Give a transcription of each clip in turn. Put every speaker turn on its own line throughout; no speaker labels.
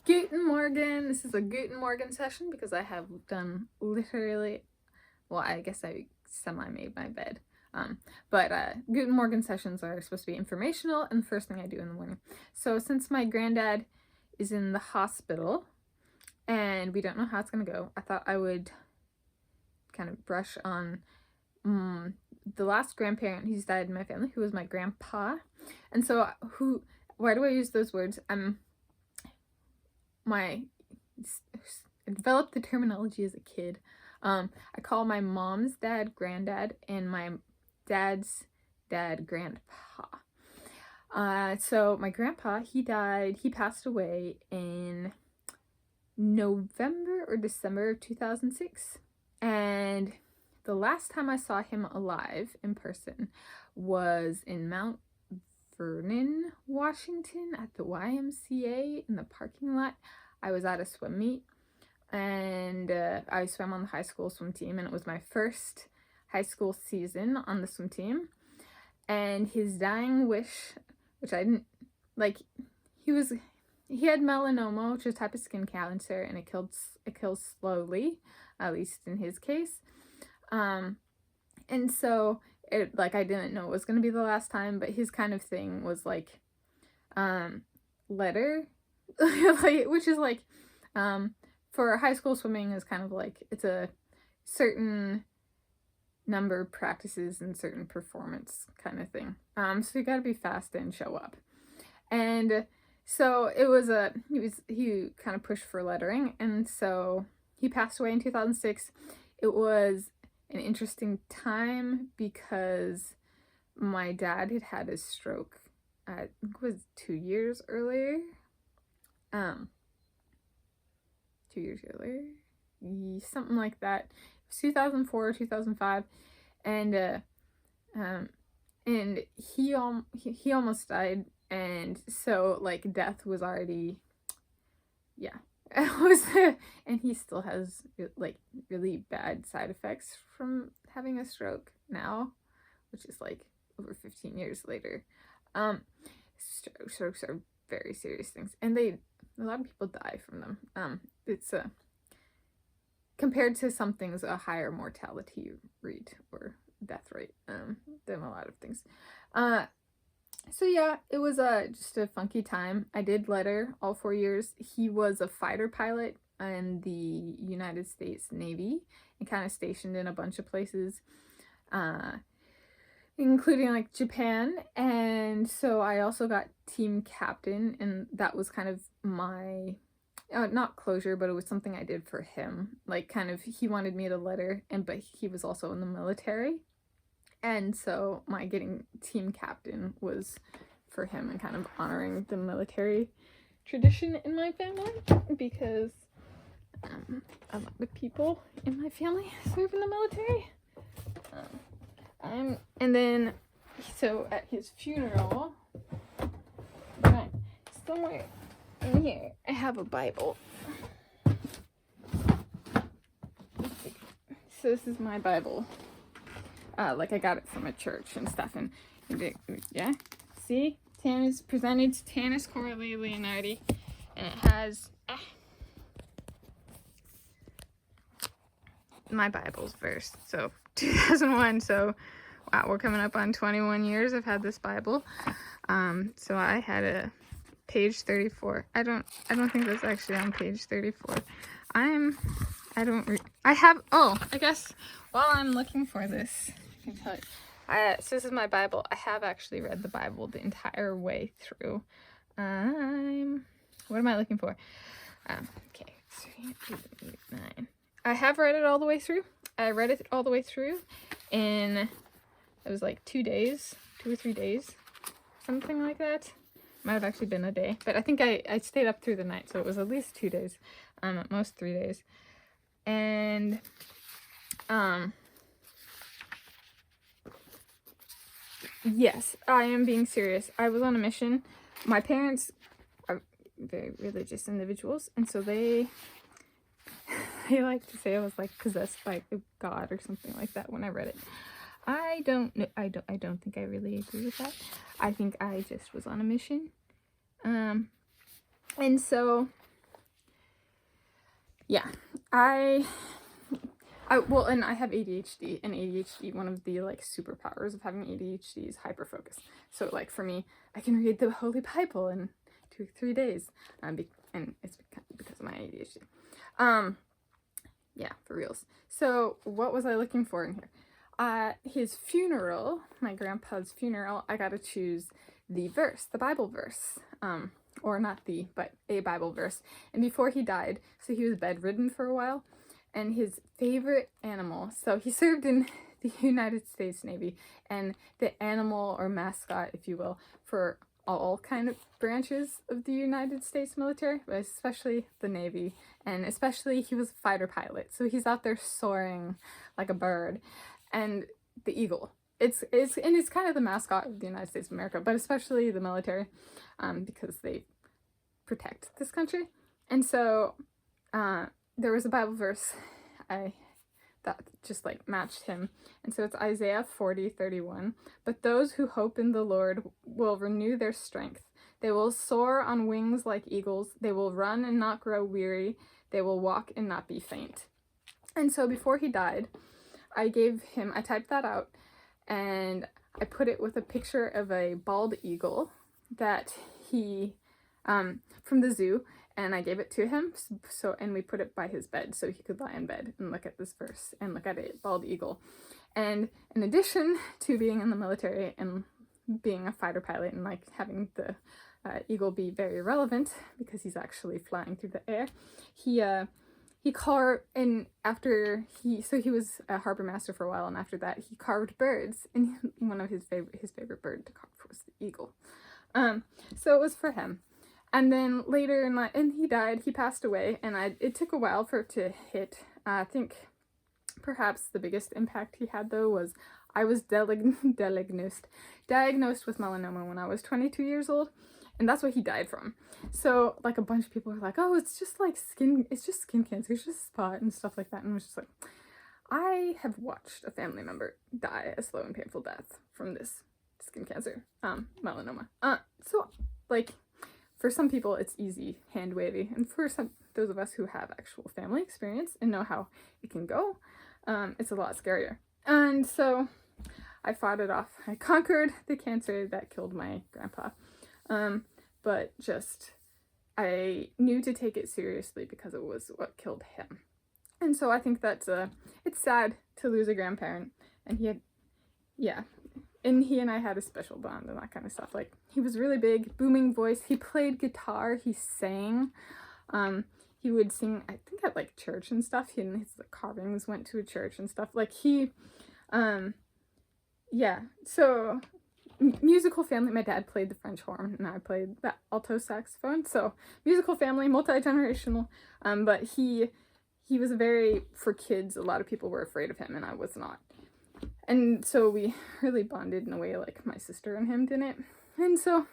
Guten Morgen. This is a Guten Morgen session because I have done literally, well, I guess I semi-made my bed. But Guten Morgen sessions are supposed to be informational and the first thing I do in the morning. So since my granddad is in the hospital and we don't know how it's going to go, I thought I would kind of brush on the last grandparent who's died in my family, who was my grandpa. And so why do I use those words? I developed the terminology as a kid. I call my mom's dad granddad and my dad's dad grandpa. So my grandpa, he passed away in November or December of 2006. And the last time I saw him alive in person was in Mount Vernon, Washington at the YMCA in the parking lot. I was at a swim meet and I swam on the high school swim team, and it was my first high school season on the swim team. And his dying wish, which I didn't like, he had melanoma, which is a type of skin cancer, and it kills slowly, at least in his case. And so I didn't know it was going to be the last time, but his kind of thing was like, letter, which is like, for high school swimming is kind of like, it's a certain number of practices and certain performance kind of thing. So you gotta be fast and show up. And so it was he kind of pushed for lettering, and so he passed away in 2006. It was an interesting time because my dad had a stroke, I think it was 2 years earlier. 2 years earlier, something like that. It was 2004 or 2005, and he almost died, and so like death was already, yeah. It was, and he still has like really bad side effects from having a stroke now, which is like over 15 years later. Strokes are very serious things, and a lot of people die from them. It's compared to some things, a higher mortality rate or death rate than a lot of things. So yeah, it was just a funky time. I did letter all 4 years. He was a fighter pilot in the United States Navy and kind of stationed in a bunch of places, including like Japan. And so I also got team captain, and that was kind of my not closure, but it was something I did for him. Like, kind of, he wanted me to letter, but he was also in the military. And so my getting team captain was for him and kind of honoring the military tradition in my family, because a lot of people in my family serve in the military. And then, so at his funeral, right, somewhere in here, I have a Bible. So this is my Bible. Like I got it from a church and stuff, and yeah, see, Tanis, presented to Tanis Coralie Leonardi, and it has my Bible's verse, so 2001. So wow, we're coming up on 21 years I've had this Bible. So I had a page 34. I don't think that's actually on page 34. I guess while I'm looking for this, I can tell you. So this is my Bible. I have actually read the Bible the entire way through. What am I looking for? Okay, 3, 8, 9. I have read it all the way through. I read it all the way through in, it was like 2 days, 2 or 3 days, something like that. Might have actually been a day, but I think I stayed up through the night, so it was at least 2 days, at most 3 days. And yes, I am being serious. I was on a mission. My parents are very religious individuals, and so they like to say I was like possessed by God or something like that when I read it. I don't know. I don't think I really agree with that. I think I just was on a mission. And so Yeah, I well, and I have ADHD, and ADHD, one of the like superpowers of having ADHD is hyperfocus. So like for me, I can read the Holy Bible in 2 3 days, and it's because of my ADHD. Yeah, for reals. So what was I looking for in here? His funeral, my grandpa's funeral, I got to choose the verse, the Bible verse. Or not the, but a Bible verse. And before he died, so he was bedridden for a while, and his favorite animal, so he served in the United States Navy, and the animal or mascot, if you will, for all kind of branches of the United States military, but especially the Navy, and especially he was a fighter pilot, so he's out there soaring like a bird, and the eagle. It's kind of the mascot of the United States of America, but especially the military, because they protect this country. And so there was a Bible verse that just like matched him. And so it's Isaiah 40:31. But those who hope in the Lord will renew their strength. They will soar on wings like eagles. They will run and not grow weary. They will walk and not be faint. And so before he died, I typed that out, and I put it with a picture of a bald eagle that he, from the zoo, and I gave it to him, and we put it by his bed so he could lie in bed and look at this verse and look at a bald eagle. And in addition to being in the military and being a fighter pilot and like having the eagle be very relevant because he's actually flying through the air, he carved, and he was a harbor master for a while, and after that he carved birds, and one of his favorite bird to carve was the eagle. So it was for him. And then later and he died, he passed away, and it took a while for it to hit. I think perhaps the biggest impact he had though was I was diagnosed with melanoma when I was 22 years old, and that's what he died from. So like a bunch of people were like, oh, it's just skin cancer, it's just a spot and stuff like that, and I was just like, I have watched a family member die a slow and painful death from this skin cancer, melanoma. So like for some people it's easy, hand wavy, and for those of us who have actual family experience and know how it can go, it's a lot scarier. And so I fought it off. I conquered the cancer that killed my grandpa. But I knew to take it seriously because it was what killed him. And so I think it's sad to lose a grandparent, and he and I had a special bond and that kind of stuff. Like, he was really big, booming voice. He played guitar, he sang. He would sing, I think, at like church and stuff. His carvings went to a church and stuff. Like so musical family. My dad played the French horn and I played the alto saxophone. So musical family, multi-generational. But he was for kids, a lot of people were afraid of him and I was not. And so we really bonded in a way like my sister and him didn't. And so,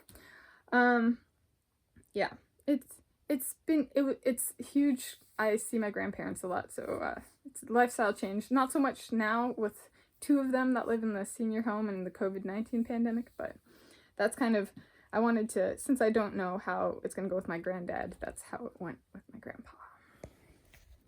it's huge. I see my grandparents a lot, so it's a lifestyle change. Not so much now with two of them that live in the senior home and the COVID-19 pandemic, but that's kind of, I wanted to, since I don't know how it's going to go with my granddad, that's how it went with my grandpa.